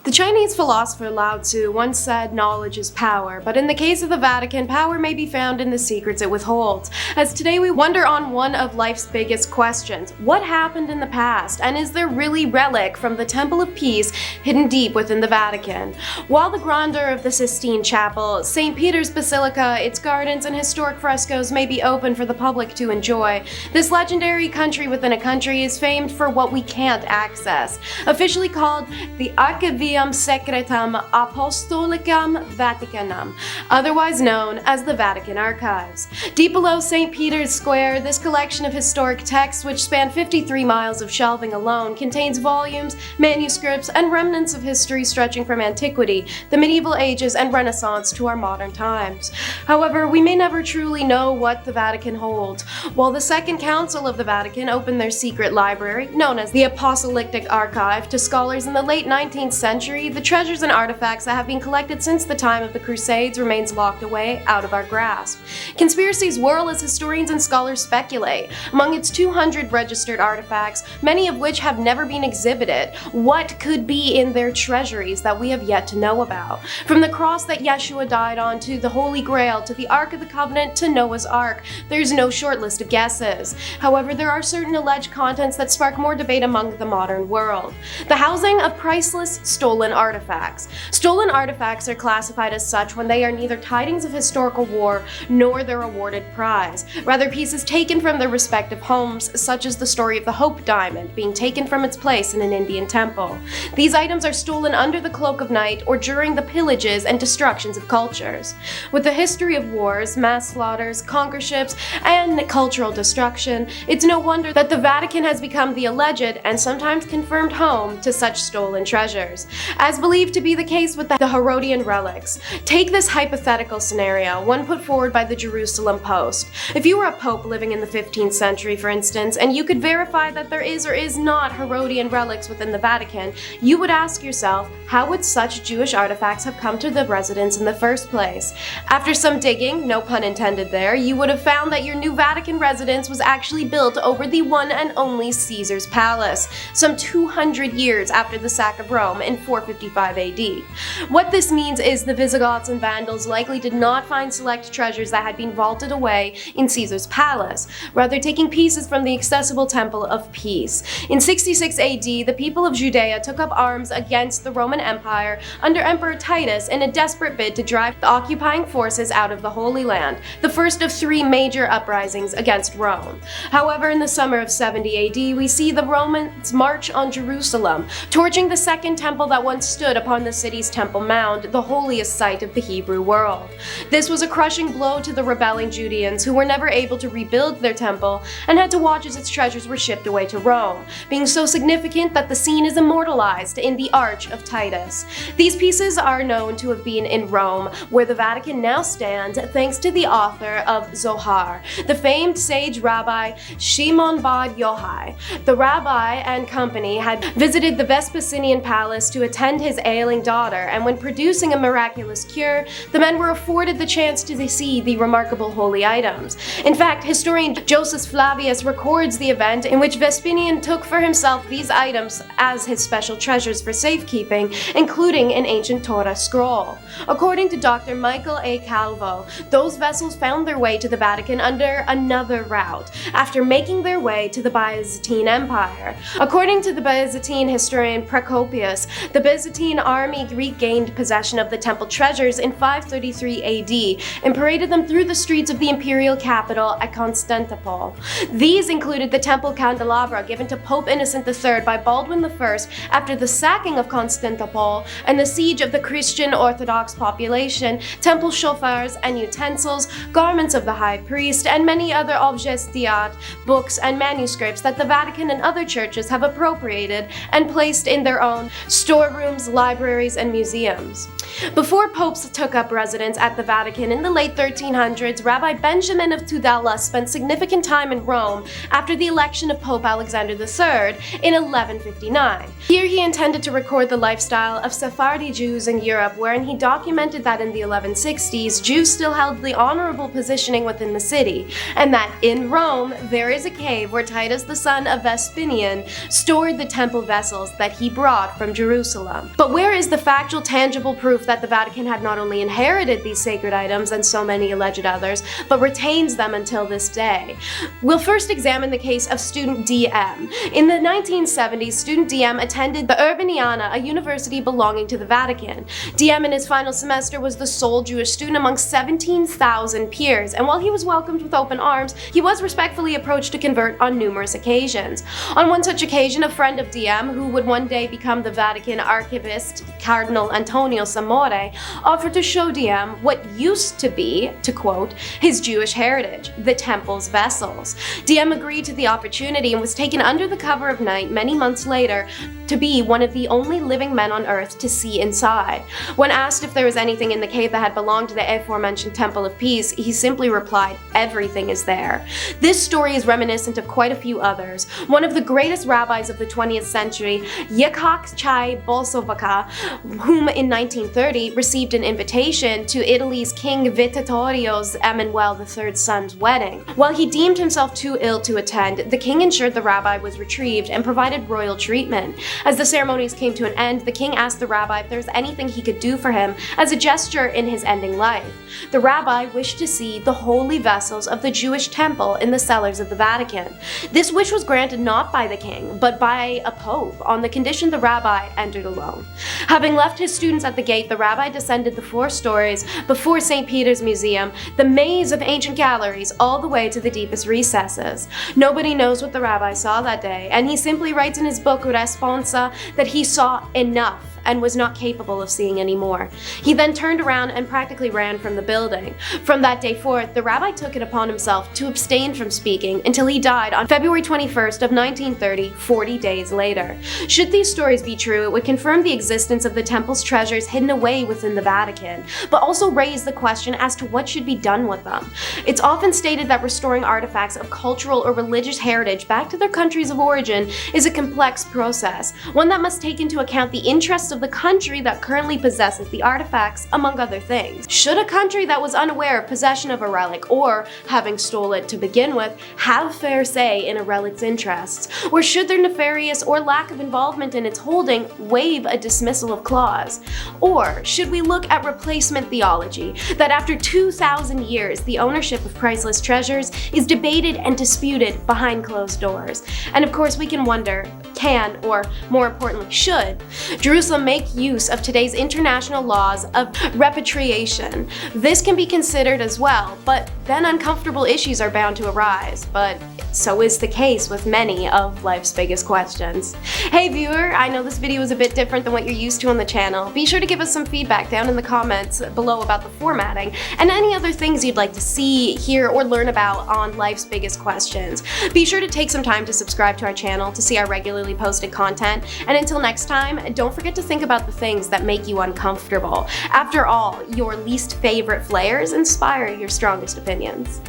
The Chinese philosopher Lao Tzu once said knowledge is power, but in the case of the Vatican, power may be found in the secrets it withholds. As today we wonder on one of life's biggest questions: what happened in the past, and is there really relic from the Temple of Peace hidden deep within the Vatican? While the grandeur of the Sistine Chapel, St. Peter's Basilica, its gardens, and historic frescoes may be open for the public to enjoy, this legendary country within a country is famed for what we can't access. Officially called the Archivium Secretum Apostolicum Vaticanum, otherwise known as the Vatican Archives. Deep below St. Peter's Square, this collection of historic texts, which span 53 miles of shelving alone, contains volumes, manuscripts, and remnants of history stretching from antiquity, the medieval ages, and Renaissance to our modern times. However, we may never truly know what the Vatican holds. While the Second Council of the Vatican opened their secret library, known as the Apostolic Archive, to scholars in the late 19th century, the treasures and artifacts that have been collected since the time of the Crusades remains locked away out of our grasp. Conspiracies whirl as historians and scholars speculate. Among its 200 registered artifacts, many of which have never been exhibited, what could be in their treasuries that we have yet to know about? From the cross that Yeshua died on, to the Holy Grail, to the Ark of the Covenant, to Noah's Ark, there's no short list of guesses. However, there are certain alleged contents that spark more debate among the modern world. The housing of priceless stolen artifacts. Stolen artifacts are classified as such when they are neither tidings of historical war nor their awarded prize, rather pieces taken from their respective homes, such as the story of the Hope Diamond being taken from its place in an Indian temple. These items are stolen under the cloak of night or during the pillages and destructions of cultures. With the history of wars, mass slaughters, conquerships, and cultural destruction, it's no wonder that the Vatican has become the alleged and sometimes confirmed home to such stolen treasures. As believed to be the case with the Herodian relics. Take this hypothetical scenario, one put forward by the Jerusalem Post. If you were a pope living in the 15th century, for instance, and you could verify that there is or is not Herodian relics within the Vatican, you would ask yourself, how would such Jewish artifacts have come to the residence in the first place? After some digging, no pun intended there, you would have found that your new Vatican residence was actually built over the one and only Caesar's palace, some 200 years after the sack of Rome in 455 AD. What this means is the Visigoths and Vandals likely did not find select treasures that had been vaulted away in Caesar's palace, rather taking pieces from the accessible Temple of Peace. In 66 AD, the people of Judea took up arms against the Roman Empire under Emperor Titus in a desperate bid to drive the occupying forces out of the Holy Land, the first of three major uprisings against Rome. However, in the summer of 70 AD, we see the Romans march on Jerusalem, torching the second temple that once stood upon the city's Temple Mount, the holiest site of the Hebrew world. This was a crushing blow to the rebelling Judeans, who were never able to rebuild their temple and had to watch as its treasures were shipped away to Rome, being so significant that the scene is immortalized in the Arch of Titus. These pieces are known to have been in Rome, where the Vatican now stands thanks to the author of Zohar, the famed sage rabbi Shimon bar Yochai. The rabbi and company had visited the Vespasian palace to attend his ailing daughter, and when producing a miraculous cure, the men were afforded the chance to see the remarkable holy items. In fact, historian Josephus Flavius records the event in which Vespasian took for himself these items as his special treasures for safekeeping, including an ancient Torah scroll. According to Dr. Michael A. Calvo, those vessels found their way to the Vatican under another route, after making their way to the Byzantine Empire. According to the Byzantine historian Procopius, the Byzantine army regained possession of the temple treasures in 533 AD and paraded them through the streets of the imperial capital at Constantinople. These included the temple candelabra given to Pope Innocent III by Baldwin I after the sacking of Constantinople and the siege of the Christian Orthodox population, temple shofars and utensils, garments of the high priest, and many other objets d'art, books, and manuscripts that the Vatican and other churches have appropriated and placed in their own storerooms, libraries, and museums. Before popes took up residence at the Vatican in the late 1300s, Rabbi Benjamin of Tudela spent significant time in Rome after the election of Pope Alexander III in 1159. Here he intended to record the lifestyle of Sephardi Jews in Europe, wherein he documented that in the 1160s, Jews still held the honorable positioning within the city, and that in Rome there is a cave where Titus, the son of Vespasian, stored the temple vessels that he brought from Jerusalem. But where is the factual, tangible proof that the Vatican had not only inherited these sacred items and so many alleged others, but retains them until this day? We'll first examine the case of student DM. In the 1970s, student DM attended the Urbaniana, a university belonging to the Vatican. DM in his final semester was the sole Jewish student among 17,000 peers, and while he was welcomed with open arms, he was respectfully approached to convert on numerous occasions. On one such occasion, a friend of DM, who would one day become the Vatican archivist, Cardinal Antonio Samore, offered to show DM what used to be, to quote, his Jewish heritage, the temple's vessels. DM agreed to the opportunity and was taken under the cover of night many months later to be one of the only living men on earth to see inside. When asked if there was anything in the cave that had belonged to the aforementioned Temple of Peace, he simply replied, "Everything is there." This story is reminiscent of quite a few others. One of the greatest rabbis of the 20th century, Yitzhak Chai Bolsovaka, whom in 1930 received an invitation to Italy's King Vittorio's Emmanuel III's son's wedding. While he deemed himself too ill to attend, the king ensured the rabbi was retrieved and provided royal treatment. As the ceremonies came to an end, the king asked the rabbi if there was anything he could do for him as a gesture in his ending life. The rabbi wished to see the holy vessels of the Jewish temple in the cellars of the Vatican. This wish was granted not by the king, but by a pope, on the condition the rabbi entered alone. Having left his students at the gate, the rabbi descended the 4 stories before St. Peter's Museum, the maze of ancient galleries, all the way to the deepest recesses. Nobody knows what the rabbi saw that day, and he simply writes in his book Responsa that he saw enough and was not capable of seeing any more. He then turned around and practically ran from the building. From that day forth, the rabbi took it upon himself to abstain from speaking until he died on February 21st of 1930, 40 days later. Should these stories be true, it would confirm the existence of the temple's treasures hidden away within the Vatican, but also raise the question as to what should be done with them. It's often stated that restoring artifacts of cultural or religious heritage back to their countries of origin is a complex process, one that must take into account the interests of the country that currently possesses the artifacts, among other things. Should a country that was unaware of possession of a relic, or having stole it to begin with, have fair say in a relic's interests? Or should their nefarious or lack of involvement in its holding waive a dismissal of clause? Or should we look at replacement theology, that after 2,000 years the ownership of priceless treasures is debated and disputed behind closed doors? And of course we can wonder, can, or more importantly should, Jerusalem make use of today's international laws of repatriation? This can be considered as well, but then uncomfortable issues are bound to arise. But so is the case with many of life's biggest questions. Hey viewer, I know this video is a bit different than what you're used to on the channel. Be sure to give us some feedback down in the comments below about the formatting and any other things you'd like to see, hear, or learn about on Life's Biggest Questions. Be sure to take some time to subscribe to our channel to see our regularly posted content, and until next time, don't forget to think about the things that make you uncomfortable. After all, your least favorite flares inspire your strongest opinions.